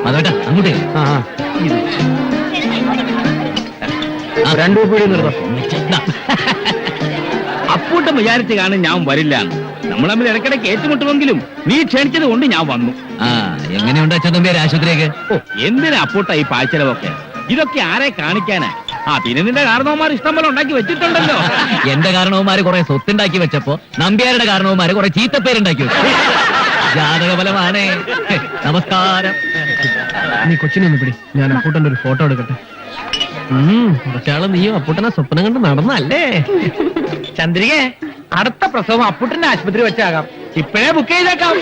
അതോട്ടാ അങ്ങോട്ടേ രണ്ടു പീടി നിർത്താം. അപ്പൂട്ടം വിചാരിച്ച് കാണും ഞാൻ വരില്ല. നമ്മൾ തമ്മിൽ ഇടയ്ക്കിടയ്ക്ക് ഏറ്റുമുട്ടുമെങ്കിലും നീ ക്ഷണിച്ചത് കൊണ്ട് ഞാൻ വന്നു. എങ്ങനെയുണ്ട് അച്ഛൻ തമ്പിയാർ ആശുപത്രിയൊക്കെ? ഓ എന്തിനാ അപ്പൂട്ട ഈ പാഴ്ചലവൊക്കെ? ഇതൊക്കെ ആരെ കാണിക്കാനാ? പിന്നെ നിന്റെ കാരണവന്മാർ ഇഷ്ടം പോലെ ഉണ്ടാക്കി വെച്ചിട്ടുണ്ടല്ലോ. എന്റെ കാരണവന്മാര് കുറെ സ്വത്തുണ്ടാക്കി വെച്ചപ്പോ നമ്പ്യാരുടെ കാരണവന്മാര് കുറെ ചീത്തപ്പേരുണ്ടാക്കി വെച്ചു. ജാതകഫലമാണ്. നമസ്കാരം. നീ കൊച്ചിനൊന്ന് പിടി, ഞാൻ അപ്പൂട്ടന്റെ ഒരു ഫോട്ടോ എടുക്കട്ടെ. കുറച്ചാള് നീയും അപ്പൂട്ടനെ സ്വപ്നം കണ്ട് നടന്നല്ലേ? ചന്ദ്രികെ, അടുത്ത പ്രസവം അപ്പൂട്ടന്റെ ആശുപത്രി വെച്ചാകാം. ഇപ്പഴേ ബുക്ക് ചെയ്തേക്കാം.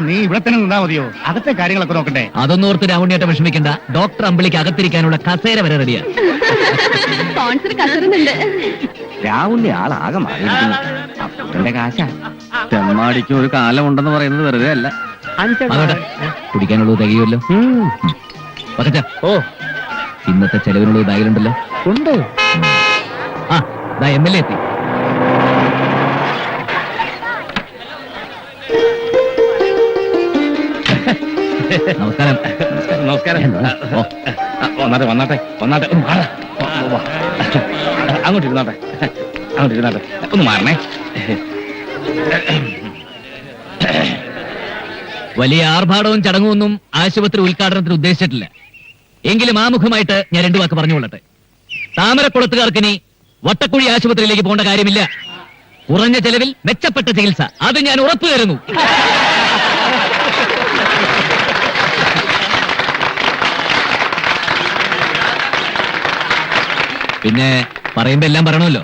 നീ ഇവിടെ തന്നെ നിന്നാ മതിയോ? അകത്തെ കാര്യങ്ങളൊക്കെ നോക്കട്ടെ. അതൊന്നും ഓർത്ത് രാവുണ്ണിയായിട്ട് വിഷമിക്കണ്ട. ഡോക്ടർ അമ്പിളിക്ക് അകത്തിരിക്കാനുള്ള കസേര വരെ റെഡിയാ. രാവുണ്ണി ആളാകെ മാറിയിരിക്കുന്നു. അപ്പൂട്ടന്റെ കാശ തെമ്മാടിക്ക് ഒരു കാലം ഉണ്ടെന്ന് പറയുന്നത് വെറുതെ അല്ല. കുടിക്കാനുള്ളത് തികയുമല്ലോ. ഓ ഇന്നത്തെ ചെലവിനുള്ളത് ബാഗിലുണ്ടല്ലോ. ഉണ്ട്. ആ MLA എത്തി. നമസ്കാരം. നമസ്കാരം. വന്നാട്ടെ. അങ്ങോട്ട് ഇരുന്നാട്ടെ. ഒന്ന് മാറണേ. വലിയ ആർഭാടവും ചടങ്ങുമൊന്നും ആശുപത്രി ഉദ്ഘാടനത്തിന് ഉദ്ദേശിച്ചിട്ടില്ല. എങ്കിലും ആമുഖമായിട്ട് ഞാൻ രണ്ടു വാക്ക് പറഞ്ഞുകൊള്ളട്ടെ. താമരക്കുളത്തുകാർക്കിനി വട്ടക്കുഴി ആശുപത്രിയിലേക്ക് പോകേണ്ട കാര്യമില്ല. കുറഞ്ഞ ചെലവിൽ മെച്ചപ്പെട്ട ചികിത്സ, അത് ഞാൻ ഉറപ്പു തരുന്നു. പിന്നെ പറയുമ്പോ എല്ലാം പറയണമല്ലോ.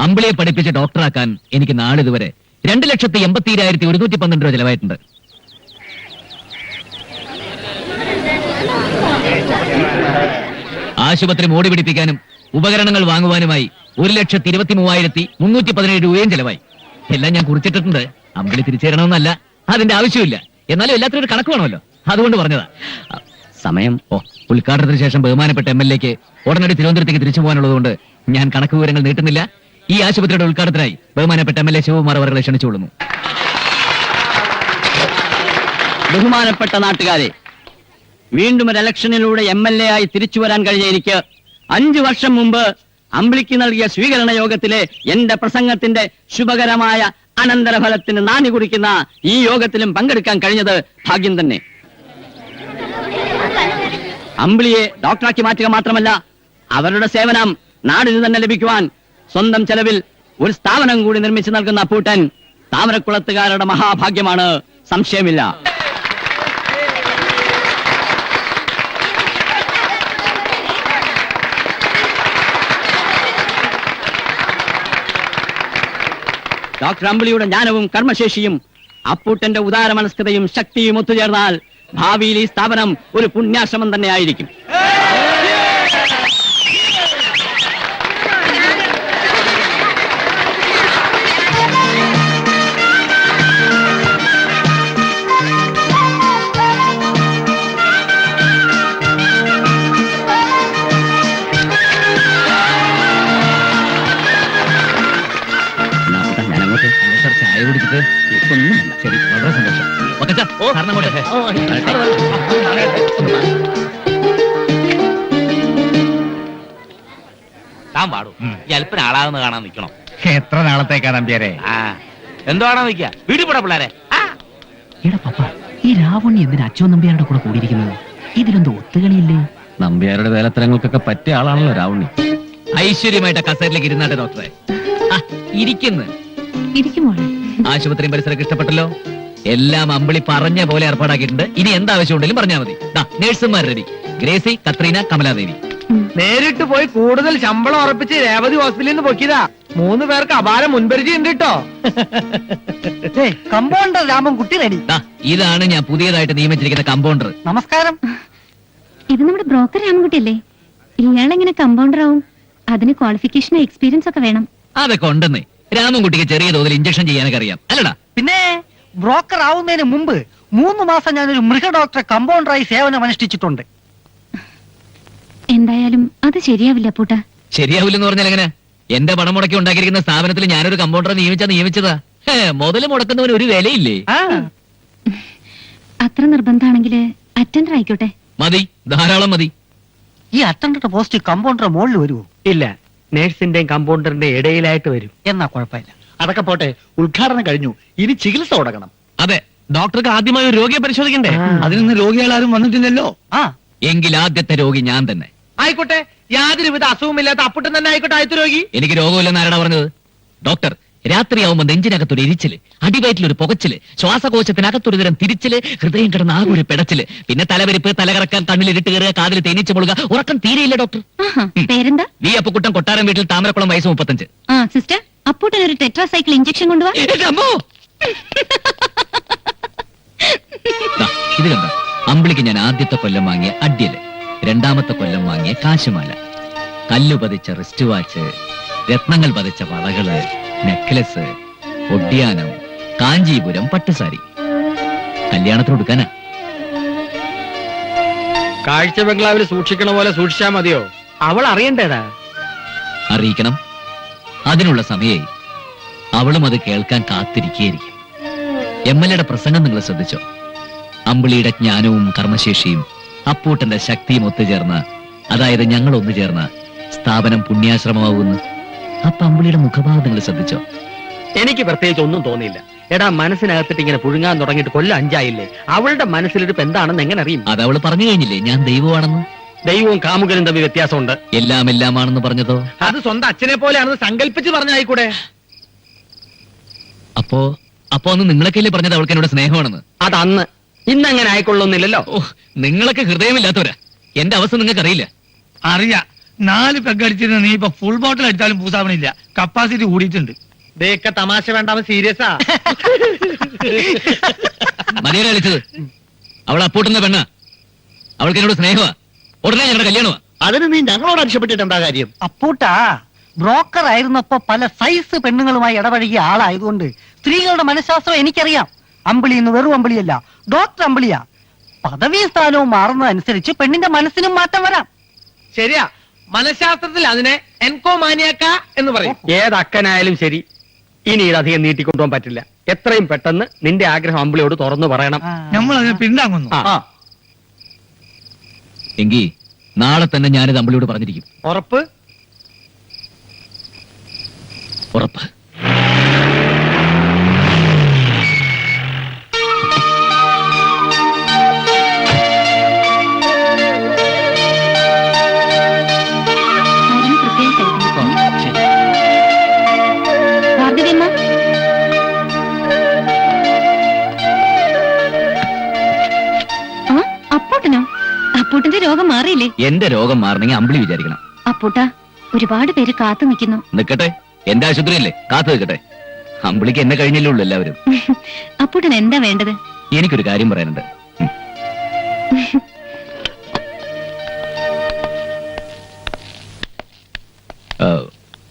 അമ്പിളിയെ പഠിപ്പിച്ച് ഡോക്ടറാക്കാൻ എനിക്ക് നാളിതുവരെ 2,82,112 രൂപ ചെലവായിട്ടുണ്ട്. ആശുപത്രി മോടി പിടിപ്പിക്കാനും ഉപകരണങ്ങൾ വാങ്ങുവാനുമായി 1,23,317 രൂപയും ചെലവായി. എല്ലാം ഞാൻ കുറിച്ചിട്ടിട്ടുണ്ട്. അമ്പിളി തിരിച്ചു തരണമെന്നല്ല, അതിന്റെ ആവശ്യമില്ല. എന്നാലും എല്ലാത്തിനും ഒരു കണക്ക് വേണമല്ലോ, അതുകൊണ്ട് പറഞ്ഞതാ. സമയം ഉദ്ഘാടനത്തിന് ശേഷം ബഹുമാനപ്പെട്ട MLAക്ക് ഉടനടി തിരുവനന്തപുരത്തേക്ക് തിരിച്ചു പോകാനുള്ളതുകൊണ്ട് ഞാൻ കണക്ക് വിവരങ്ങൾ നീട്ടുന്നില്ല. ഈ ആശുപത്രിയുടെ ഉദ്ഘാടനത്തിനായി ബഹുമാനപ്പെട്ട MLA ശിവകുമാർ അവരെ ക്ഷണിച്ചുകൊള്ളുന്നു. ബഹുമാനപ്പെട്ട നാട്ടുകാരെ, വീണ്ടും ഒരു ഇലക്ഷനിലൂടെ MLA ആയി തിരിച്ചു വരാൻ കഴിഞ്ഞ എനിക്ക് 5 വർഷം മുമ്പ് അമ്പിളിക്ക് നൽകിയ സ്വീകരണ യോഗത്തിലെ എന്റെ പ്രസംഗത്തിന്റെ ശുഭകരമായ അനന്തരഫലത്തിന് നാന്ദി കുറിക്കുന്ന ഈ യോഗത്തിലും പങ്കെടുക്കാൻ കഴിഞ്ഞത് ഭാഗ്യം തന്നെ. അമ്പിളിയെ ഡോക്ടറാക്കി മാറ്റുക മാത്രമല്ല, അവരുടെ സേവനം നാടിന് തന്നെ ലഭിക്കുവാൻ സ്വന്തം ചെലവിൽ ഒരു സ്ഥാപനം കൂടി നിർമ്മിച്ചു നൽകുന്ന അപ്പൂട്ടൻ താമരക്കുളത്തുകാരുടെ മഹാഭാഗ്യമാണ്, സംശയമില്ല. ഡോക്ടർ അമ്പിളിയുടെ ജ്ഞാനവും കർമ്മശേഷിയും അപ്പൂട്ടന്റെ ഉദാരമനസ്കതയും ശക്തിയും ഒത്തുചേർന്നാൽ ഭാവിയിൽ ഈ സ്ഥാപനം ഒരു പുണ്യാശ്രമം തന്നെ ആയിരിക്കും. ചായ കുടിച്ചിട്ട് ഒന്നുമല്ല. ശരി, വളരെ സന്തോഷം. താൻ പാടും. അല്പന ആളാകുന്ന കാണാൻ നിൽക്കണം. എത്ര നാളത്തേക്കാ നമ്പ്യാരെ? എന്തുവാണോ നിൽക്കുക? വീട്ടിൽ പോടാ പിള്ളേരെ. എടാ പപ്പ, ഈ രാവണി എന്തിനാ അച്ഛൻ നമ്പ്യാരുടെ കൂടെ കൂടിയിരിക്കുന്നത്? ഇതിലെന്തോ ഒത്തുകളിയില്ലേ? നമ്പ്യാരുടെ വേലത്തരങ്ങൾക്കൊക്കെ പറ്റിയ ആളാണല്ലോ രാവുണ്ണി. ഐശ്വര്യമായിട്ട് കസേരയിലേക്ക് ഇരുന്നാട്ടെ ഡോക്ടറെ. ഇരിക്കുന്നു. ആശുപത്രിയും പരിസരമൊക്കെ ഇഷ്ടപ്പെട്ടല്ലോ. എല്ലാം അമ്പിളി പറഞ്ഞ പോലെ ഏർപ്പാടാക്കിയിട്ടുണ്ട്. ഇനി എന്താവശ്യം ഉണ്ടെങ്കിലും പറഞ്ഞാൽ മതി. നേഴ്സുമാർ റെഡി. ഗ്രേസി, കത്രീന, കമലാദേവി. നേരിട്ട് പോയി കൂടുതൽ ശമ്പളം ഉറപ്പിച്ച് രേവതി ഹോസ്പിറ്റലിൽ നിന്ന് പൊക്കിയതാ. 3 പേർക്ക് അപാര മുൻപരിചയം ഉണ്ട് കേട്ടോ. Compounder Ramankutty ready. ഇതാണ് ഞാൻ പുതിയതായിട്ട് നിയമിച്ചിരിക്കുന്ന കമ്പൗണ്ടർ. നമസ്കാരം. ഇത് നമ്മുടെ ബ്രോക്കർ രാമൻകുട്ടിയല്ലേ? ഇയാളെങ്ങനെ കമ്പൗണ്ടർ ആവും? അതിന് ക്വാളിഫിക്കേഷനും എക്സ്പീരിയൻസ് ഒക്കെ വേണം. അതൊക്കെ ഉണ്ടെന്നേ. രാമൻകുട്ടിക്ക് ചെറിയ തോതിൽ ഇഞ്ചക്ഷൻ ചെയ്യാനൊക്കെ അറിയാം, അല്ലടാ? പിന്നെ ബ്രോക്കർ ആവുന്നതിന് മുമ്പ് 3 മാസം ഞാനൊരു മൃഗ ഡോക്ടറെ കമ്പൗണ്ടറായി സേവനം അനുഷ്ഠിച്ചിട്ടുണ്ട്. എന്തായാലും അത് ശരിയാവില്ല അപ്പൂട്ട. ശരിയാവില്ലെന്ന് പറഞ്ഞാൽ എങ്ങനെ? എന്റെ പണം മുടക്കി ഉണ്ടാക്കിയിരിക്കുന്ന സ്ഥാപനത്തിൽ ഞാനൊരു കമ്പൗണ്ടറെ നിയമിച്ചതാ. മുതല് മുടക്കുന്നവന് ഒരു വിലയില്ലേ? അത്ര നിർബന്ധാണെങ്കിൽ അറ്റൻഡർ ആയിക്കോട്ടെ. മതി, ധാരാളം മതി. ഈ അറ്റൻഡർ പോസ്റ്റ് കമ്പൗണ്ടർ മുകളിൽ വരുമോ? ഇല്ല, നേഴ്സിന്റെയും കമ്പൗണ്ടറിന്റെ ഇടയിലായിട്ട് വരും. എന്നാ കുഴപ്പമില്ല. അതൊക്കെ പോട്ടെ, ഉദ്ഘാടനം കഴിഞ്ഞു, ഇനി ചികിത്സ തുടങ്ങണം. അതെ, ഡോക്ടർക്ക് ആദ്യമായി ഒരു രോഗിയെ പരിശോധിക്കണ്ടേ? അതിനൊന്നും രോഗികളാരും വന്നിട്ടില്ലല്ലോ. ആ എങ്കിൽ ആദ്യത്തെ രോഗി ഞാൻ തന്നെ. ആയിക്കോട്ടെ, യാതൊരുവിധ അസുഖമില്ലാത്ത അപ്പുട്ടൻ തന്നെ ആയിക്കോട്ടെ ആദ്യത്തെ രോഗി. എനിക്ക് രോഗമില്ലെന്ന് ആരാടാ പറഞ്ഞത്? ഡോക്ടർ, രാത്രിയാവുമ്പോ നെഞ്ചിനകത്തൊരു എരിച്ചില്, അടിവയറ്റിലൊരു പുകച്ചില്, ശ്വാസകോശത്തിനകത്തൊരു തരം തിരിച്ചില്, ഹൃദയം കിടന്ന ആകെ ഒരു പിടച്ചില്, പിന്നെ തലവരിപ്പ്, തലകറക്കാൻ, കണ്ണിലിട്ട് കയറുക, കാതിൽ തേനീച്ച മുളുക, ഉറക്കം തീരെയില്ല ഡോക്ടർ. ആഹാ, പേരെന്താ? വി അപ്പുക്കുട്ടൻ, കൊട്ടാരം വീട്ടിൽ, താമരക്കുളം, വയസ്സ് 35. ആ സിസ്റ്റർ, അപ്പൂട്ടൻ ഒരു ടെട്രാസൈക്കിൾ ഇഞ്ചക്ഷൻ കൊണ്ടുപോവാ. എന്റെ അമ്മോ! ദാ, ഇത് കണ്ട, അമ്പിളിക്ക് ഞാൻ ആദ്യത്തെ കൊല്ലം വാങ്ങിയ അഡ്യല്, രണ്ടാമത്തെ കൊല്ലം വാങ്ങിയ കാശുമാല, കല്ലു പതിച്ച റിസ്റ്റ് വാച്ച്, രത്നങ്ങൾ പതിച്ച വളകള്, നെക്ലസ്, ഒട്ടിയാനം, കാഞ്ചീപുരം പട്ടുസാരി. കല്യാണത്തിന് കൊടുക്കാനാ. കാഴ്ച ബംഗ്ലാവിൽ സൂക്ഷിക്കണ പോലെ സൂക്ഷിച്ചാ മതിയോ? അവൾ അറിയണ്ടേടാ. അറിയിക്കണം. അതിനുള്ള സമയായി. അവളും അത് കേൾക്കാൻ കാത്തിരിക്കുകയായിരിക്കും. MLA പ്രസംഗം നിങ്ങൾ ശ്രദ്ധിച്ചോ? അമ്പിളിയുടെ ജ്ഞാനവും കർമ്മശേഷിയും അപ്പൂട്ടന്റെ ശക്തിയും ഒത്തുചേർന്ന്, അതായത് ഞങ്ങൾ ഒന്നുചേർന്ന് സ്ഥാപനം പുണ്യാശ്രമമാകുന്നു. അപ്പൊ അമ്പിളിയുടെ മുഖഭാവം നിങ്ങൾ ശ്രദ്ധിച്ചോ? എനിക്ക് പ്രത്യേകിച്ച് ഒന്നും തോന്നിയില്ല. എടാ, മനസ്സിനകത്തിട്ട് ഇങ്ങനെ പുഴുങ്ങാൻ തുടങ്ങിയിട്ട് കൊല്ലം 5 ആയില്ലേ? അവളുടെ മനസ്സിലിരിപ്പ് എന്താണെന്ന് എങ്ങനെ അറിയും? അത് അവള് പറഞ്ഞു കഴിഞ്ഞില്ലേ, ഞാൻ ദൈവമാണെന്ന്. ദൈവവും കാമുകനും തമ്മിൽ വ്യത്യാസമുണ്ട്. എല്ലാം എല്ലാമാണെന്ന് പറഞ്ഞതോ? അത് സ്വന്തം അച്ഛനെ പോലെയാണെന്ന് സങ്കല്പിച്ച് പറഞ്ഞായിക്കൂടെ? അപ്പോ അന്ന് നിങ്ങളൊക്കെയല്ലേ പറഞ്ഞത് അവൾക്ക് എന്നോട് സ്നേഹമാണെന്ന്? അതന്ന്. ഇന്നങ്ങനെ ആയിക്കൊള്ളുന്നില്ലല്ലോ. ഓ, നിങ്ങളൊക്കെ ഹൃദയമില്ലാത്തവരാ. എന്റെ അവസ്ഥ നിങ്ങൾക്ക് അറിയില്ല. അറിയാ, 4 പെഗ് അടിച്ചിരുന്ന നീ ഇപ്പൊ ഫുൾ ബോട്ടിൽ അടിച്ചാലും പൂസാവണില്ല. കപ്പാസിറ്റി കൂടിയിട്ടുണ്ട്. ദേക്ക തമാശ വേണ്ടാവും, സീരിയസാ. മതിയെ കളിച്ചത്. അവൾ അപ്പൂട്ടുന്ന പെണ്ണ. അവൾക്ക് എന്നോട് സ്നേഹമാ. ഉടനെ ഞങ്ങളുടെ കല്യാണമാ. അതിന് നീ ഞങ്ങളോട് അരിശപ്പെട്ടിട്ട് എന്താ കാര്യം? അപ്പൂട്ടാ, ബ്രോക്കർ ആയിരുന്നപ്പോ പല സൈസ് പെണ്ണുങ്ങളുമായി ഇടപഴകിയ ആളായതുകൊണ്ട് സ്ത്രീകളുടെ മനഃശാസ്ത്രം എനിക്കറിയാം. അമ്പിളി എന്ന് വെറും അമ്പിളിയല്ല, ഡോക്ടർ അമ്പിളിയാ. പദവി സ്ഥാനവും മാറുന്നതനുസരിച്ച് പെണ്ണിന്റെ മനസ്സിനും മാറ്റം വരാം. ശരിയാ, മനഃശാസ്ത്രത്തിൽ അതിനെ എൻകോമാനിയാക്ക എന്ന് പറയും. ഏതക്കനായാലും ശരി, ഇനി ഇതധികം നീട്ടിക്കൊണ്ടുപോകാൻ പറ്റില്ല. എത്രയും പെട്ടെന്ന് നിന്റെ ആഗ്രഹം അമ്പിളിയോട് തുറന്നു പറയണം. നമ്മൾ അതിനെ പിന്താങ്ങുന്നു. എങ്കിൽ നാളെ തന്നെ ഞാനിത് അമ്പിളിയോട് പറഞ്ഞിരിക്കും. ഉറപ്പ്? ഉറപ്പ്. മരുന്ന് പ്രത്യേകം കഴിക്കണം. ഭാർഗവിയമ്മ, ആ അപ്പൂട്ടനോ? അപ്പൂട്ടന്റെ രോഗം മാറിയില്ലേ? എന്റെ രോഗം മാറണമെങ്കിൽ അമ്പിളി വിചാരിക്കണം. അപ്പൂട്ട, ഒരുപാട് പേര് കാത്തു നിൽക്കുന്നു. നിക്കട്ടെ, എന്റെ ആശുപത്രിയല്ലേ, കാത്തു നിൽക്കട്ടെ. അമ്പിളിക്ക് എന്നെ കഴിഞ്ഞല്ലേ ഉള്ളൂ എല്ലാവരും. അപ്പൂട്ടൻ എന്താ വേണ്ടത്? എനിക്കൊരു കാര്യം പറയാനുണ്ട്.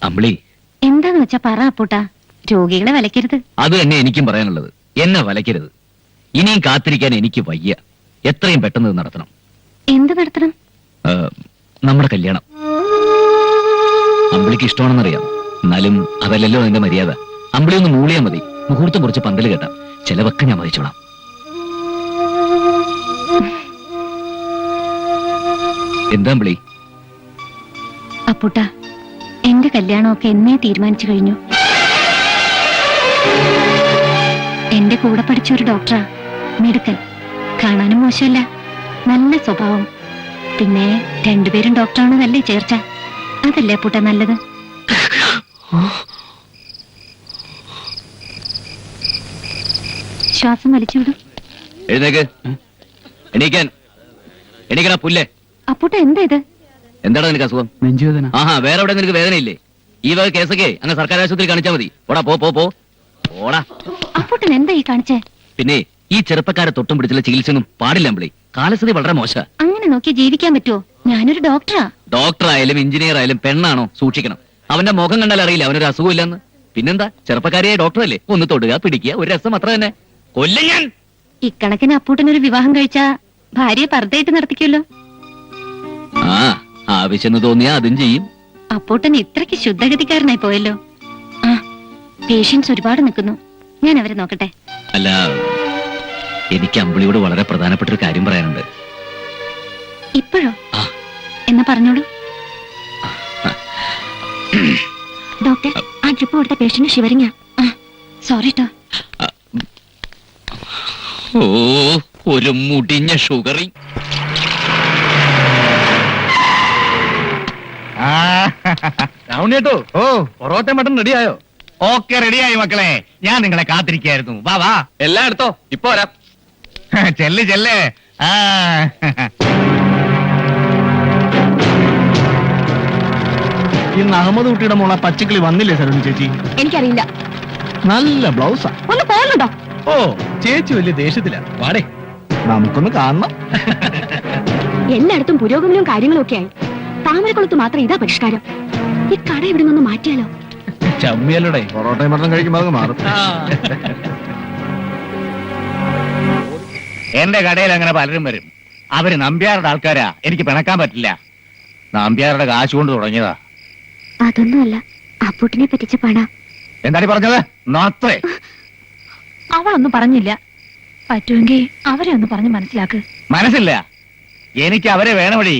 അമ്പിളി, എന്താന്ന് വെച്ചാ പറ അപ്പൂട്ട. രോഗികളെ വിലക്കരുത്. അത് തന്നെ എനിക്കും പറയാനുള്ളത്. എന്നെ വലയ്ക്കരുത്. ഇനിയും കാത്തിരിക്കാൻ എനിക്ക് വയ്യ. എത്രയും പെട്ടെന്ന് ഇത് നടത്തണം. എന്ത് നടത്തണം? നമ്മുടെ കല്യാണം. അമ്പിളിക്ക് ഇഷ്ടമാണെന്നറിയാം, എന്നാലും അതല്ലല്ലോ അതിന്റെ മര്യാദ. അമ്പിളി ഒന്ന് മൂളിയാ മതി. മുഹൂർത്തം കുറിച്ച് പന്തല് കേട്ടാം. ചിലവൊക്കെ ഞാൻ വഹിച്ചോളാം. എന്താ അമ്പിളി? അപ്പൂട്ട, എന്റെ കല്യാണമൊക്കെ എന്നേ തീരുമാനിച്ചു കഴിഞ്ഞു. എന്റെ കൂടെ പഠിച്ച ഒരു ഡോക്ടറാ, മിടുക്കൻ, കാണാനും മോശമല്ല, നല്ല സ്വഭാവം. പിന്നെ രണ്ടുപേരും ഡോക്ടറാണെന്നല്ലേ ചേർച്ച. അതല്ലേ അപ്പൂട്ട നല്ലത്? ശ്വാസം വലിച്ചുവിടും. എഴുന്നേക്ക്. എണീക്കാൻ. എണീക്കടാ പുല്ലേ. അപ്പൂട്ട എന്താ ഇത്? എന്താടാ നിനക്ക് അസുഖം? നെഞ്ചുവേദന. ആഹാ, വേറെ എവിടെ നിനക്ക് വേദനയില്ലേ? ഈ വക കേസൊക്കെ അങ്ങ് സർക്കാർ ആശുപത്രി കാണിച്ചാൽ മതി. ഓടാ, പോ പോ പോ ഓടാ. അപ്പൂട്ടൻ എന്താ ഈ കാണിച്ചേ? പിന്നെ ഈ ചെറുപ്പക്കാരെ തൊട്ടും പിടിച്ചുള്ള ചികിത്സയൊന്നും പാടില്ല അമ്പിളി. കാലസ്ഥിതി വളരെ മോശ. അങ്ങനെ നോക്കി ജീവിക്കാൻ പറ്റുമോ? ഞാനൊരു ഡോക്ടറാ. ഡോക്ടർ ആയാലും എഞ്ചിനീയർ ആയാലും പെണ്ണാണോ സൂക്ഷിക്കണം. അവന്റെ മുഖം കണ്ടാൽ അറിയില്ല അവനൊരു അസുഖമില്ലെന്ന്. പിന്നെന്താ, ചെറുപ്പക്കാരിയായ ഡോക്ടറല്ലേ, ഒന്ന് തൊടുക, പിടിക്കുക, ഒരു രസം അത്ര തന്നെ. കൊല്ലും ഞാൻ. ഇക്കണക്കിന് അപ്പൂട്ടനൊരു വിവാഹം കഴിച്ചാ ഭാര്യയെ പർദ്ദയിട്ട് നടത്തിക്കുമല്ലോ. ആ, ആവശ്യം തോന്നിയാ അതും ചെയ്യും. അപ്പോട്ടൻ ഇത്രയ്ക്ക് ശുദ്ധഗതിക്കാരനായി പോയല്ലോ. ആ പേഷ്യൻസ് ഒരുപാട് നിൽക്കുന്നു, ഞാൻ അവരെ നോക്കട്ടെ. അല്ല, എനിക്ക് അമ്പിളിയോട് വളരെ പ്രധാനപ്പെട്ട ഒരു കാര്യം പറയാനുണ്ട്. ഇപ്പോഴോ? ആ. എന്നാ പറഞ്ഞോളൂ. ഡോക്ടർ, ആ ട്രിപ്പ് കൊടുത്ത പേഷ്യന്റ് ഷിവറിങ്ങ. സോറി ട്ടോ. ഓ, ഒരു മുടിഞ്ഞ ഷുഗറിങ്. രാവുണ്ണിയേട്ടോ, ഓ പൊറോട്ട മട്ടൻ റെഡിയായോ? ഓക്കെ റെഡിയായി മക്കളെ, ഞാൻ നിങ്ങളെ കാത്തിരിക്കായിരുന്നു. വാ വാ, എല്ലാം എടുത്തോ, ഇപ്പൊ വരാം. ചെല്ല് ചെല്ല്. ആ ഇന്ന് അഹമ്മദ് കുട്ടിയുടെ മോളെ പച്ചക്കിളി വന്നില്ലേ സരോജി ചേച്ചി? എനിക്കറിയില്ല. നല്ല ബ്ലൗസാ. ഒന്ന് പോകുന്നുണ്ടോ? ഓ, ചേച്ചി വലിയ ദേഷ്യത്തിലാ. വാടേ, നമുക്കൊന്ന് കാണണം. എല്ലായിടത്തും പുരോഗമനവും കാര്യങ്ങളും ഒക്കെ ആയി. താമരക്കുളത്ത് മാത്രം ഇതാ പരിഷ്കാരം. ഈ കട ഇവിടെ നിന്ന് മാറ്റിയാലോ? ചമ്മിയല്ലോടെ, പൊറോട്ടയും മട്ടൻ കഴിക്കുമ്പോൾ അത് മാറും. എന്റെ കടയിൽ അങ്ങനെ പലരും വരും. അവര് നമ്പ്യാരുടെ ആൾക്കാരാ, എനിക്ക് പിണക്കാൻ പറ്റില്ല. നമ്പ്യാരുടെ കാശ് കൊണ്ട് തുടങ്ങിയതാ. അതൊന്നുമല്ല, അപ്പൂട്ടിനെ പറ്റിച്ച പണ. എന്താണ് പറഞ്ഞത്? നാത്തേ, അവളൊന്നും പറഞ്ഞില്ല. പറ്റുമെങ്കിൽ അവരെ ഒന്ന് പറഞ്ഞ് മനസ്സിലാക്ക്. മനസ്സില്ല. എനിക്ക് അവരെ വേണമടി.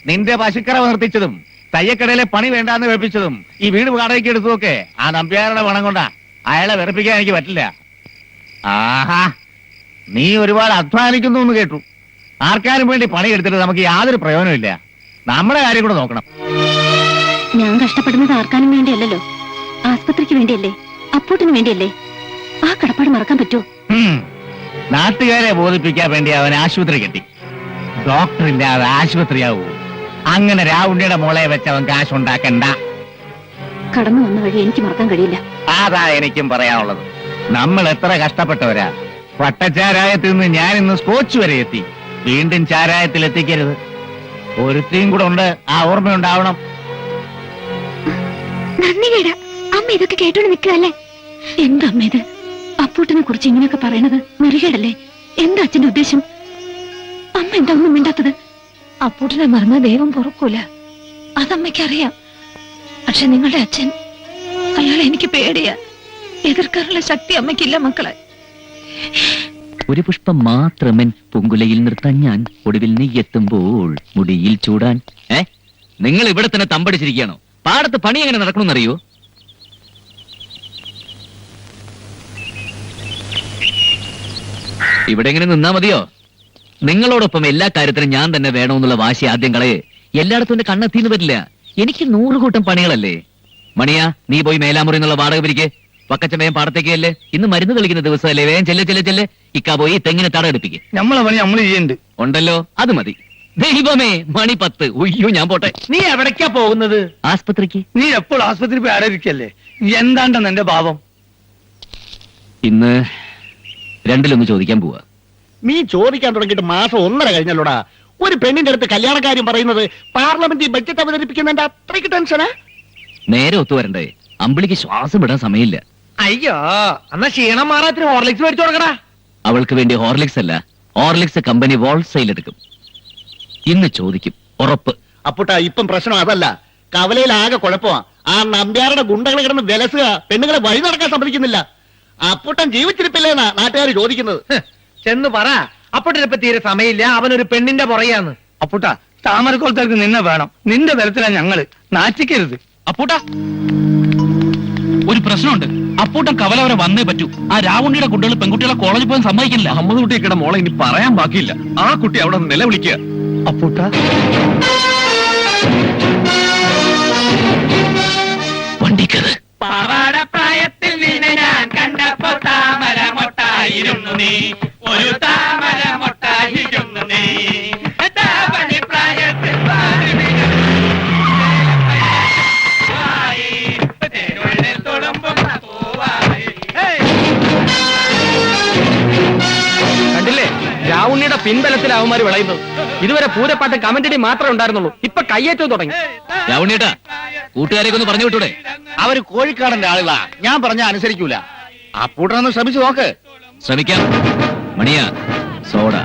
നിന്റെ പശുക്കറ നിർത്തിച്ചതും തയ്യക്കടയിലെ പണി വേണ്ടാന്ന് വെപ്പിച്ചതും ഈ വീട് വാടകയ്ക്ക് എടുത്തതൊക്കെ ആ നമ്പ്യാരുടെ പണം കൊണ്ടാ. അയാളെ വെറുപ്പിക്കാൻ എനിക്ക് പറ്റില്ല. ആഹാ, നീ ഒരുപാട് അധ്വാനിക്കുന്നു എന്ന് കേട്ടു. ആർക്കാരും വേണ്ടി പണി എടുത്തിട്ട് നമുക്ക് യാതൊരു പ്രയോജനമില്ല. നമ്മുടെ കാര്യം കൂടെ നോക്കണം. ഞാൻ കഷ്ടപ്പെടുന്നത് ആർക്കാനും വേണ്ടിയല്ലല്ലോ, ആസ്പത്രിക്ക് വേണ്ടിയല്ലേ, അപ്പൂട്ടിന് വേണ്ടിയല്ലേ. ആ കടപ്പാട് മറക്കാൻ പറ്റുമോ? നാട്ടുകാരെ ബോധിപ്പിക്കാൻ വേണ്ടി അവൻ ആശുപത്രി കെട്ടി. ഡോക്ടർ ഇല്ലാതെ ആശുപത്രിയാവൂ? അങ്ങനെ രാവുണ്ണിയുടെ മോളെ വെച്ച് അവൻ കാശുണ്ടാക്കണ്ട. കടന്നു വന്ന വഴി എനിക്ക് മറക്കാൻ കഴിയില്ല. അതാ എനിക്കും പറയാനുള്ളത്. നമ്മൾ എത്ര കഷ്ടപ്പെട്ടവരാ. പട്ടച്ചാരായത്തിൽ നിന്ന് ഞാൻ ഇന്ന് സ്കോച്ച് വരെ എത്തി. വീണ്ടും ചാരായത്തിൽ എത്തിക്കരുത്. ഒരുത്തിയും കൂടെ ഉണ്ട്, ആ ഓർമ്മയുണ്ടാവണം. നന്ദി കേടാ, അമ്മ ഇതൊക്കെ കേട്ടോണ്ട് നിൽക്കുകയല്ലേ? എന്താ അമ്മ ഇത്? അപ്പൂട്ടിനെ കുറിച്ച് ഇങ്ങനെയൊക്കെ പറയണത് നെറികേടല്ലേ? എന്താ അച്ഛന്റെ ഉദ്ദേശം? അമ്മ എന്താ ഒന്നും മിണ്ടാത്തത്? അപ്പൂട്ടിനെ മറന്ന ദൈവം പൊറുക്കൂല, അതമ്മയ്ക്കറിയാം. പക്ഷെ നിങ്ങളുടെ അച്ഛൻ, അയാളെ എനിക്ക് പേടിയാ. എതിർക്കാനുള്ള ശക്തി അമ്മയ്ക്കില്ല മക്കളെ. ഒരു പുഷ്പം മാത്രമൻ പൂങ്കുലയിൽ നിർത്താൻ ഞാൻ, ഒടുവിൽ നീ എത്തുമ്പോൾ മുടിയിൽ ചൂടാൻ. നിങ്ങൾ ഇവിടെ തന്നെ തമ്പടിച്ചിരിക്കുകയാണോ? പാടത്ത് പണി എങ്ങനെ നടക്കണമെന്നറിയോ? ഇവിടെ എങ്ങനെ നിന്നാ മതിയോ? നിങ്ങളോടൊപ്പം എല്ലാ കാര്യത്തിനും ഞാൻ തന്നെ വേണമെന്നുള്ള വാശി ആദ്യം കളയെ. എല്ലായിടത്തും എന്റെ കണ്ണെത്തിന്ന് വരില്ല. എനിക്ക് 100 കൂട്ടം പണികളല്ലേ. മണിയാ, നീ പോയി മേലാമുറി എന്നുള്ള വാടക പിരിക്ക്. പക്കച്ചമയം പാടത്തേക്ക് അല്ലേ, ഇന്ന് മരുന്ന് തെളിക്കുന്ന ദിവസമല്ലേ. വേഗം ചെല്ലെ. ഇക്കാ പോയി തെങ്ങിന് തട എടുപ്പിക്ക്. നമ്മളെ പണി നമ്മൾ ചെയ്യുന്നുണ്ട്. ഉണ്ടല്ലോ, അത് മതി. ദൈവമേ, മണി 10. ഉയ്യോ, ഞാൻ പോട്ടെ. നീ എവിടേക്കാ പോകുന്നത്? ആസ്പത്രിക്ക്. നീ എപ്പോൾ ആസ്പത്രി പോയി ആരോഗ്യല്ലേ? എന്താണ്ടെന്ന് എന്റെ ഭാവം? ഇന്ന് രണ്ടിലൊന്ന് ചോദിക്കാൻ പോവാ. നീ ചോദിക്കാൻ തുടങ്ങിയിട്ട് മാസം 1.5 കഴിഞ്ഞല്ലോടാ. ഒരു പെണ്ണിന്റെ അടുത്ത് കല്യാണക്കാര്യം പറയുന്നത് പാർലമെന്റിൽ ബഡ്ജറ്റ് അവതരിപ്പിക്കുന്നതിന്റെ അത്രയ്ക്ക് ടെൻഷനാ. നേരെ ഒത്തുവരണ്ടേ? അമ്പിളിക്ക് ശ്വാസം വിടാൻ സമയമില്ല. അയ്യോ, എന്നാ ക്ഷീണം മാറാത്തിന് ഹോർലിക്സ് മേടിച്ചു കൊടുക്കടാ. അവൾക്ക് വേണ്ടി ഹോർലിക്സ് അല്ല, ഹോർലിക്സ് കമ്പനി ഹോൾസെയിൽ എടുക്കും. ഇന്ന് ചോദിക്കും, ഉറപ്പ്. അപ്പുട്ടാ, ഇപ്പം പ്രശ്നം അതല്ല. കവലയിൽ ആകെ കുഴപ്പമാ. ആ നമ്പ്യാരുടെ ഗുണ്ടകളെ കിടന്ന് വിലസുക, പെണ്ണുങ്ങളെ വഴി നടക്കാൻ സമ്മതിക്കുന്നില്ല. അപ്പുട്ടൻ ജീവിച്ചിരിപ്പില്ലേന്നാ നാട്ടുകാർ ചോദിക്കുന്നത്. ചെന്ന് പറ, അപ്പോട്ടിനിപ്പോ തീരെ സമയമില്ല, അവനൊരു പെണ്ണിന്റെ പുറകെയാന്ന്. അപ്പുട്ടാ, താമരക്കുളത്തേക്ക് നിന്നെ വേണം. നിന്റെ ബലത്തിലാ ഞങ്ങള്. നാറ്റിക്കരുത്. അപ്പൂട്ട, ഒരു പ്രശ്നമുണ്ട്. അപ്പൂട്ടൻ കവല വരെ വന്നേ പറ്റൂ. ആ രാവുണ്ണിയുടെ കുട്ടികൾ പെൺകുട്ടികളെ കോളേജിൽ പോകാൻ സമ്മതിക്കില്ല. അഹമ്മദ് കുട്ടിയുടെ മോളെ ഇനി പറയാൻ ബാക്കിയില്ല. ആ കുട്ടി അവിടെ നിലവിളിക്കുക. അപ്പുട്ടാ, വണ്ടിക്കത്. പ്രായത്തിൽ നിന്നെ ഞാൻ കണ്ടപ്പോ താമര മൊട്ടായിരുന്നു നീ, ഒരു താമര മൊട്ടായിരുന്നു നീ. പ്രായത്തിൽ കണ്ടില്ലേ, രാവുണ്ണിയുടെ പിൻബലത്തിൽ അവന്മാര് വിളയുന്നത്. ഇതുവരെ പൂരപ്പാട്ട് കമന്റടി മാത്രമേ ഉണ്ടായിരുന്നുള്ളൂ, ഇപ്പൊ കയ്യേറ്റവും തുടങ്ങി. രാവുണ്ണിയേട്ടാ, കൂട്ടുകാരെയൊക്കെ ഒന്ന് പറഞ്ഞു വിട്ടൂടെ? അവര് കോഴിക്കാടന്റെ ആളുകളാ. ഞാൻ പറഞ്ഞ അനുസരിക്കൂല. അപ്പൂട്ടനൊന്ന് ശ്രമിച്ചു നോക്ക്. ശ്രമിക്കാം. മണിയാ, സോഡ.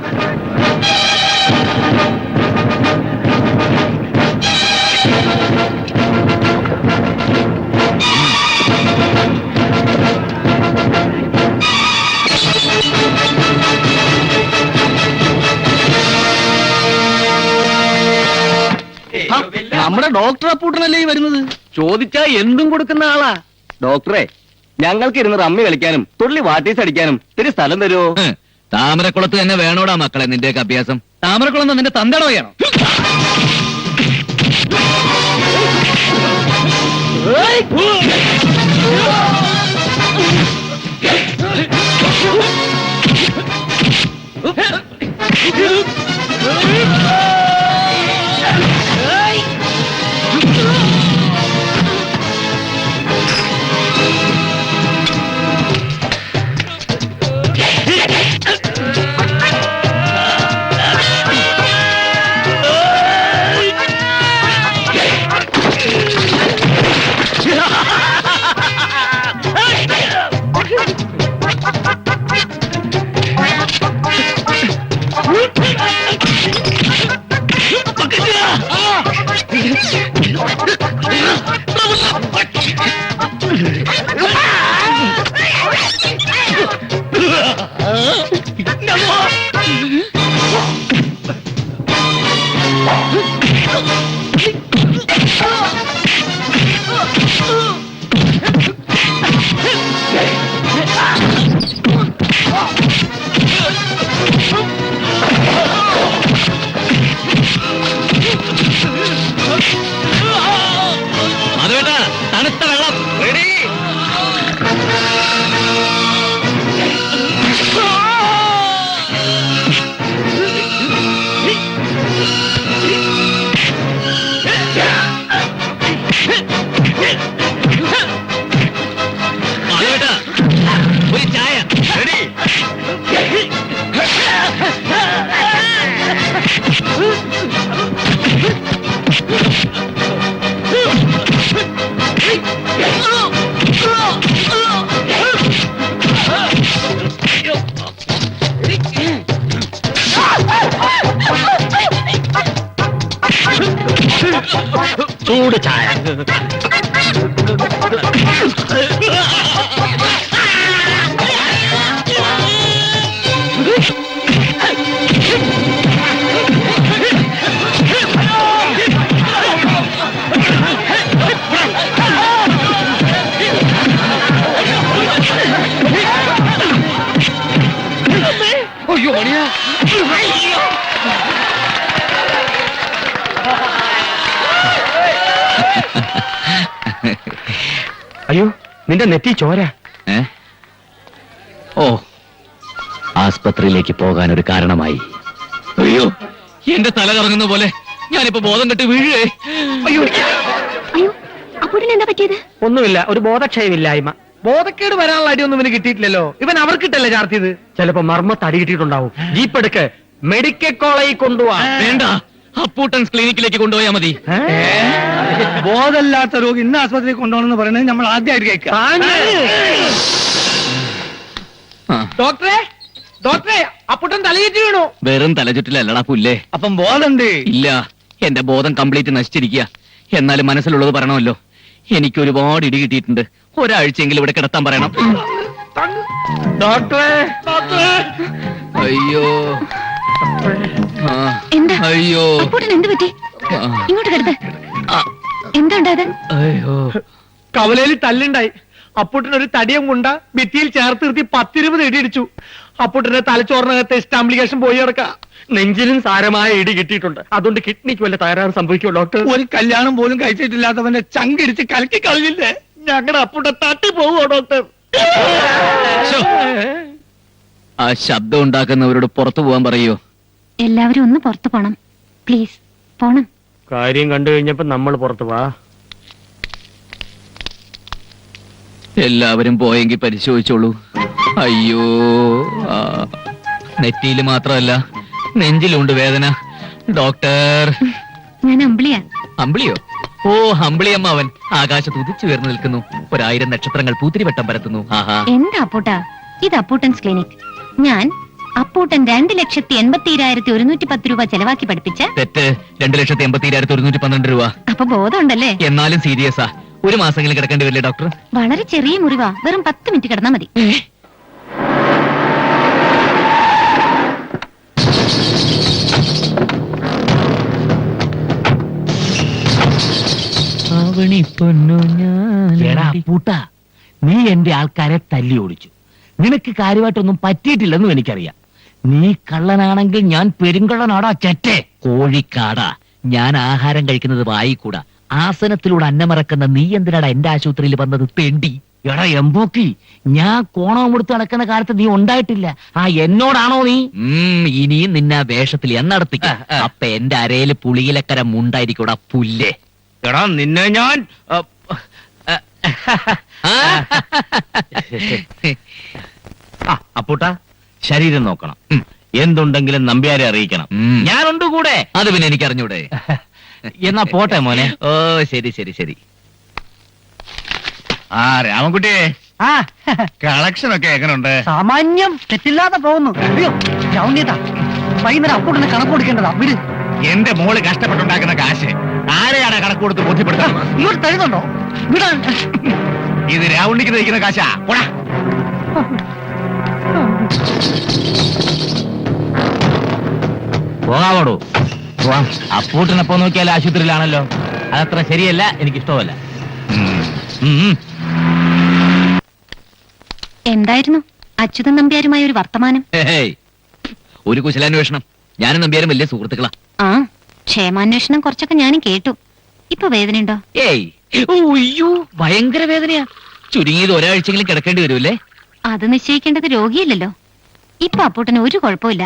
നമ്മുടെ ഡോക്ടർ അപ്പൂട്ടനല്ലേ ഈ വരുന്നത്? ചോദിച്ചാ എന്തും കൊടുക്കുന്ന ആളാ. ഡോക്ടറെ, ഞങ്ങൾക്ക് ഇരുന്ന് റമ്മി കളിക്കാനും തുള്ളി വാട്ടീസ് അടിക്കാനും ഇത്തിരി സ്ഥലം തരുമോ? താമരക്കുളത്ത് തന്നെ വേണോടാ മക്കളെ നിന്റെയൊക്കെ അഭ്യാസം. താമരക്കുളം നിന്റെ തന്തയുടെ വയ്യാണോ? അതുവേട്ടാ തണുത്ത വെള്ളം റെഡി. അതുവേട്ടാ ഒരു ചായ റെഡി. ചൂട് ചായ. അയ്യോ മണിയാ. അയ്യോ നിന്റെ നെറ്റി ചോര. ഓ, ആസ്പത്രിയിലേക്ക് പോകാൻ ഒരു കാരണമായി. അയ്യോ, എന്റെ തല കറങ്ങുന്ന പോലെ ഞാനിപ്പോ ബോധം കെട്ട് വീഴുകേ. അയ്യോ അയ്യോ അപ്പൂട്ടന് എന്താ പറ്റിയത്? ഒന്നുമില്ല, ഒരു ബോധക്ഷയമില്ലായ്മ. ബോധക്കേട് വരാനുള്ള അടിയൊന്നും ഇവന് കിട്ടിയിട്ടില്ലല്ലോ. ഇവൻ അവർക്കിട്ടല്ലേ ചാർത്തിയത്. ചിലപ്പോ മർമ്മത്ത് അടി കിട്ടിയിട്ടുണ്ടാവും. ജീപ്പ് എടുക്ക്, മെഡിക്കൽ കോളേജിൽ കൊണ്ടുപോവാ. വേണ്ട, അപ്പൂട്ടൻസ് ക്ലിനിക്കിലേക്ക് കൊണ്ടുപോയാ മതി. ബോധമില്ലാത്ത രോഗി ഇന്ന് ആസ്പത്രിയിൽ കൊണ്ടുപോകണമെന്ന് പറയുന്നത് നമ്മൾ ആദ്യമായിട്ട് കേൾക്കാം. ഡോക്ടറെ, ഡോക്ടറെ, അപ്പുട്ടൻ തലയേറ്റ് വീണു. വെറും തലചുറ്റിലല്ലടാ പുല്ലേ. അപ്പം ബോധമുണ്ട്. ഇല്ല, എന്റെ ബോധം കംപ്ലീറ്റ് നശിച്ചിരിക്കുക. എന്നാലും മനസ്സിലുള്ളത് പറയണമല്ലോ. എനിക്ക് ഒരുപാട് ഇടി കിട്ടിയിട്ടുണ്ട്. ഒരാഴ്ചയെങ്കിലും ഇവിടെ കിടത്താൻ പറയണം. ഡോക്ടറെ, ഡോക്ടറെ. അയ്യോ, ആ, എന്താ അയ്യോ, അപ്പൂട്ടൻ എന്ത് പറ്റി? ആ, ഇങ്ങോട്ട് കിടത്ത്. ആ, എന്താ ഉണ്ടായത്? അയ്യോ. കവലയിൽ തല്ലുണ്ടായി. അപ്പുട്ടൻ ഒരു തടിയും കൊണ്ട ഭിത്തിയിൽ ചേർത്ത് നിർത്തി 10-20 ഇടി ഇടിച്ചു. അപ്പുട്ടന്റെ തലച്ചോറിനകത്ത് സ്റ്റാംപ്ലിക്കേഷൻ പോയി കിടക്കാം. നെഞ്ചിലും സാരമായ ഇടി കിട്ടിയിട്ടുണ്ട്. അതുകൊണ്ട് കിഡ്നിക്ക് വല്ല തകരാറ് സംഭവിക്കുമോ ഡോക്ടർ? ഒരു കല്യാണം പോലും കഴിച്ചിട്ടില്ലാത്തവന്റെ ചങ്കിടിച്ച് കലക്കി കളഞ്ഞില്ലേ? ഞങ്ങളുടെ അപ്പുട്ടൻ തട്ടി പോവോ ഡോക്ടർ? ശോ, ആ ശബ്ദം ഉണ്ടാക്കുന്നവരോട് പുറത്തു പോകാൻ പറയോ? എല്ലാവരും ഒന്ന് പുറത്തു പോണം പ്ലീസ്. പോണം. കാര്യം കണ്ടു കഴിഞ്ഞപ്പോ നമ്മൾ പുറത്തു വാ. എല്ലാവരും പോയെങ്കിൽ പരിശോധിച്ചോളൂ. അയ്യോ, ആ, നെറ്റിയിൽ മാത്രമല്ല നെഞ്ചിലുണ്ട് വേദന. ഡോക്ടർ. ഞാൻ അമ്പിളിയാ. അമ്പിളിയോ? ഓ, അമ്പിളിയമ്മ. അവൻ ആകാശത്ത് ഉദിച്ചുയർന്നു നിൽക്കുന്നു. 1000 നക്ഷത്രങ്ങൾ പൂത്തിരിവട്ടം പരത്തുന്നു. ആഹാ. എന്താ അപ്പൂട്ടാ ഇത്? അപ്പൂട്ടൻസ് ക്ലിനിക്. ഞാൻ അപ്പൂട്ടൻ 2,80,110 രൂപ ചെലവാക്കി പഠിപ്പിച്ച. തെറ്റ്. 2,80,112 രൂപ. അപ്പൊ ബോധമുണ്ടല്ലേ? എന്നാലും സീരിയസാ. ഒരു മാസമെങ്കിലും കിടക്കേണ്ടി വരില്ലേ ഡോക്ടർ? വളരെ ചെറിയ മുറിവാ. വെറും 10 മിനിറ്റ് കിടന്നാ മതി. ധാവണി പൊന്നു പൂട്ട, നീ എന്റെ ആൾക്കാരെ തല്ലി ഓടിച്ചു. നിനക്ക് കാര്യമായിട്ടൊന്നും പറ്റിയിട്ടില്ലെന്നും എനിക്കറിയാം. നീ കള്ളനാണെങ്കിൽ ഞാൻ പെരുങ്കള്ളനാടാ ചെറ്റേ. കോഴിക്കാടാ, ഞാൻ ആഹാരം കഴിക്കുന്നത് വായിക്കൂടാ. ആസനത്തിലൂടെ അന്നമറക്കുന്ന നീ എന്തിനാടാ എന്റെ ആശുപത്രിയിൽ വന്നത് തെണ്ടി? എടാ എമ്പോക്കി, ഞാൻ കോണവും കൊടുത്ത് നടക്കുന്ന കാലത്ത് നീ ഉണ്ടായിട്ടില്ല. എന്നോടാണോ നീ? ഇനിയും നിന്നെ വേഷത്തിൽ എന്നടത്തിക്ക. അപ്പൊ എന്റെ അരയില് പുളിയിലക്കര മുണ്ടായിരിക്കൂടാ പുല്ലേ. എടാ നിന്നെ ഞാൻ അപ്പൂട്ട ശരീരം നോക്കണം. എന്തുണ്ടെങ്കിലും നമ്പ്യാരെ അറിയിക്കണം. ഞാനുണ്ട് കൂടെ. അത് പിന്നെ എനിക്കറിഞ്ഞൂടെ? എന്നാ പോട്ടെ മോനെ. ഓ ശരി ശരി ശരി. ആ രാമൻകുട്ടിയെ, ആ കളക്ഷൻ ഒക്കെ എങ്ങനെയുണ്ട്? സാമാന്യം തെറ്റില്ലാതെ പോകുന്നു. അയ്യോ ചൗണ്യതാ, വൈകുന്നേരം അപ്പൂട്ടന് കണക്ക് കൊടുക്കേണ്ടതാ. വിട്. എന്റെ മോള് കഷ്ടപ്പെട്ടുണ്ടാക്കുന്ന കാശ് ആരെയാണ് കണക്ക് കൊടുത്ത് ബോധ്യപ്പെടുത്തുന്നത്? ഇങ്ങോട്ട് തരുന്നുണ്ടോ? വിടാൻ. ഇത് രാവുണ്ണിക്ക് തയ്ക്കുന്ന കാശാ. പോടാ. പോകാവോടൂ. പോവാം. അപ്പൂട്ടനപ്പോ നോക്കിയാൽ ആശുപത്രിയിലാണല്ലോ. അതത്ര ശരിയല്ല, എനിക്കിഷ്ടമല്ല. എന്തായിരുന്നു അച്യുതൻ നമ്പ്യാരുമായ ഒരു വർത്തമാനം? ഒരു കുശലാന്വേഷണം. ഞാനും നമ്പ്യാരും വലിയ സുഹൃത്തുക്കളാ. ആ, ക്ഷേമാന്വേഷണം കുറച്ചൊക്കെ ഞാനും കേട്ടു. ഇപ്പൊ വേദനയുണ്ടോ? അയ്യോ, ഭയങ്കര വേദനയാ. ചുരുങ്ങിയത് ഒരാഴ്ചയെങ്കിലും കിടക്കേണ്ടി വരുമല്ലേ? അത് നിശ്ചയിക്കേണ്ടത് രോഗിയല്ലല്ലോ. ഇപ്പൊ അപ്പൂട്ടന് ഒരു കുഴപ്പമില്ല.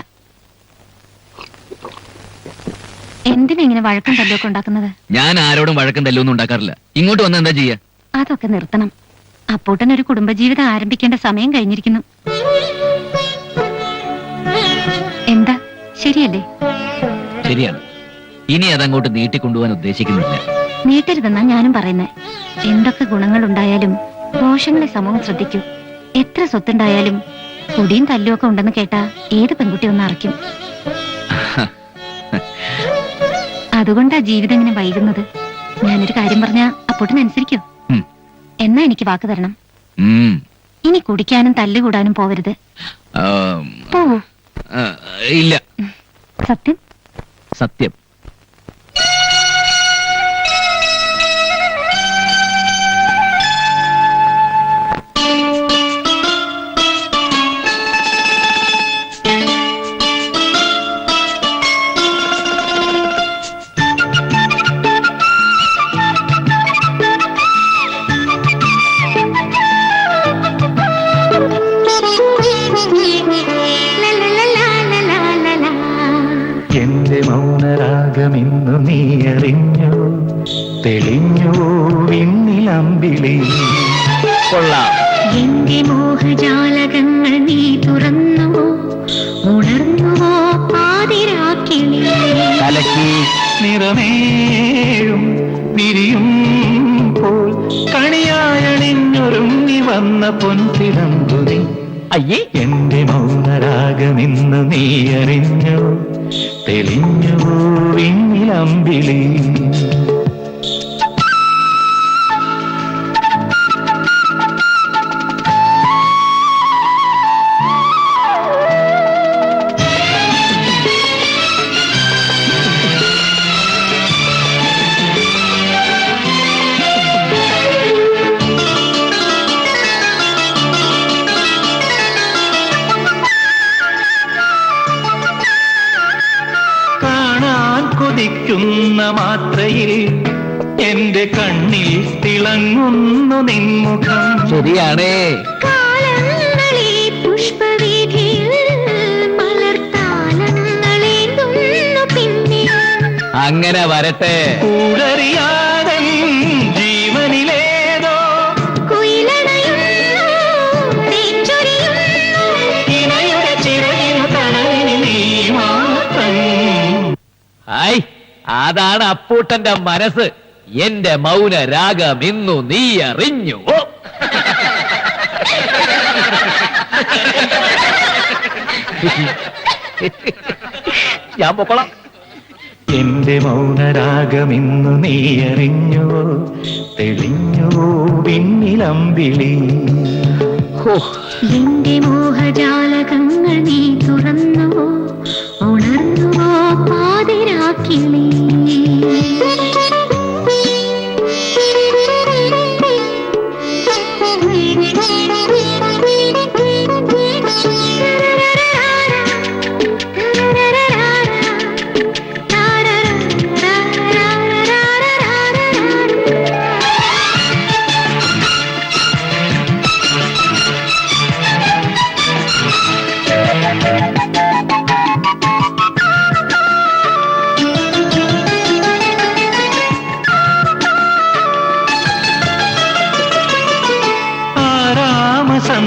എന്തിനെങ്ങനെ വഴക്കം തല്ലൊക്കെ ഉണ്ടാക്കുന്നത്? ഞാൻ ആരോടും വഴക്കം തല്ലൊന്നും ഉണ്ടാക്കാറില്ല. ഇങ്ങോട്ട് വന്ന എന്താ ചെയ്യാ? അതൊക്കെ നിർത്തണം. അപ്പൂട്ടൻ ഒരു കുടുംബജീവിതം ആരംഭിക്കേണ്ട സമയം കഴിഞ്ഞിരിക്കുന്നു. എന്താ, ശരിയല്ലേ? ശരിയാണ്. ഇനി അതങ്ങോട്ട് നീട്ടിക്കൊണ്ടുപോകാൻ ഉദ്ദേശിക്കുന്നില്ല. നീട്ടരുതെന്നാ ഞാനും പറയുന്നത്. എന്തൊക്കെ ഗുണങ്ങൾ ഉണ്ടായാലും ദോഷങ്ങളെ സമൂഹം ശ്രദ്ധിക്കൂ. എത്ര സ്വത്തുണ്ടായാലും കുടിയും തല്ലും ഒക്കെ ഉണ്ടെന്ന് കേട്ടാ ഏത് പെൺകുട്ടി ഒന്ന് അറയ്ക്കും. അതുകൊണ്ടാ ജീവിതം ഇങ്ങനെ വൈകുന്നത്. ഞാനൊരു കാര്യം പറഞ്ഞാ അപ്പൂട്ടനനുസരിക്കോ? എന്നാ എനിക്ക് വാക്ക് തരണം. ഇനി കുടിക്കാനും തല്ലുകൂടാനും പോവരുത്. പോവൂ. ഇല്ല. സത്യം? സത്യം. എന്റെ മൗനരാഗമിന്നു നീ അറിഞ്ഞു, തെളിഞ്ഞു വിണ്ണിലമ്പിളി. കൊള്ളാം. എന്റെ മോഹജാലകങ്ങൾ നീ തുറന്നുവോ, ഉണർന്നുവോ പാതിരാക്കിളി. കലക്കി. നിറമേഴും വിരിയും പോൽ കണിയായണിഞ്ഞൊരുങ്ങി വന്ന പൊൻതിരമ്പുതി. അയ്യേ, എന്റെ മൗനരാഗമിന്നു നീ അറിഞ്ഞു, തെളിഞ്ഞു വിണ്ണിലമ്പിളി. കൊതിക്കുന്ന മാത്രയിൽ എന്റെ കണ്ണിൽ തിളങ്ങുന്നു നിൻമുഖം. ശരിയാണേ. അങ്ങനെ വരട്ടെ. കൂടറിയാതെ ജീവനിലേതോ ഇണയുടെ ചിറകിനു തണലിന് നീ മാത്രം. ഹായ്, അതാണ് അപ്പൂട്ടന്റെ മനസ്സ്. എന്റെ മൗന രാഗം ഇന്നു നീ അറിഞ്ഞു. ഞാൻ പൊക്കോളാം. എന്റെ മൗനരാഗമിന്നു നീ അറിഞ്ഞുവോ, തെളിഞ്ഞുവോ വിണ്ണിലമ്പിളി. എന്റെ മോഹജാലകങ്ങൾ നീ തുറന്നുവോ, ഉണർന്നുവോ പാതിരാക്കിളി.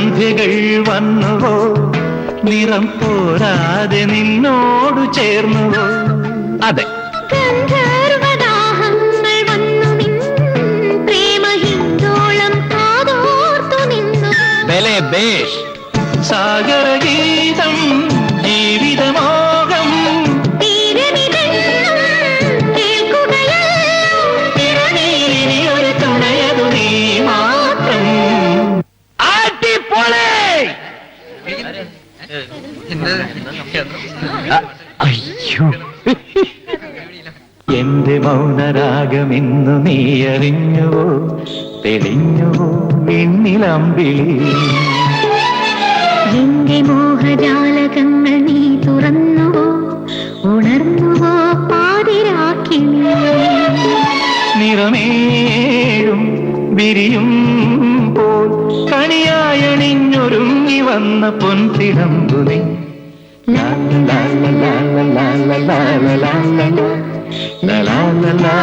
സന്ധ്യകൾ വന്നുവോ നിറം പോരാതെ നിന്നോടു ചേർന്നുവോ? അതെ, ഗന്ധർവദാഹങ്ങൾ വന്നു നിൻ പ്രേമഹിന്ദോളം കാതോർത്തു നിന്നു. ബലെ ബേഷ്. സാഗരഗീതം ജീവിതമോഹം തീരമിതെന്നും കേൾക്കുകയല്ലോ. ഇനിയൊരു തുണയതു നീ മാത്രം. അയ്യോ, എന്റെ മൗനരാഗമിന്നു നീ അറിഞ്ഞുവോ തെളിഞ്ഞുവോ വിണ്ണിലമ്പിളി? എന്റെ മോഹജാലകങ്ങൾ നീ തുറന്നുവോ ഉണർന്നുവോ പാതിരാക്കിളി. നിറമേഴും വിരിയും പോൽ കണിയായണിഞ്ഞൊരുങ്ങി വന്ന പൊൻതിടമ്പുനി ലാ ലാ ലാ ലാ ലാ ലാ ലാ ലാ ലാ ലാ ലാ ലാ ലാ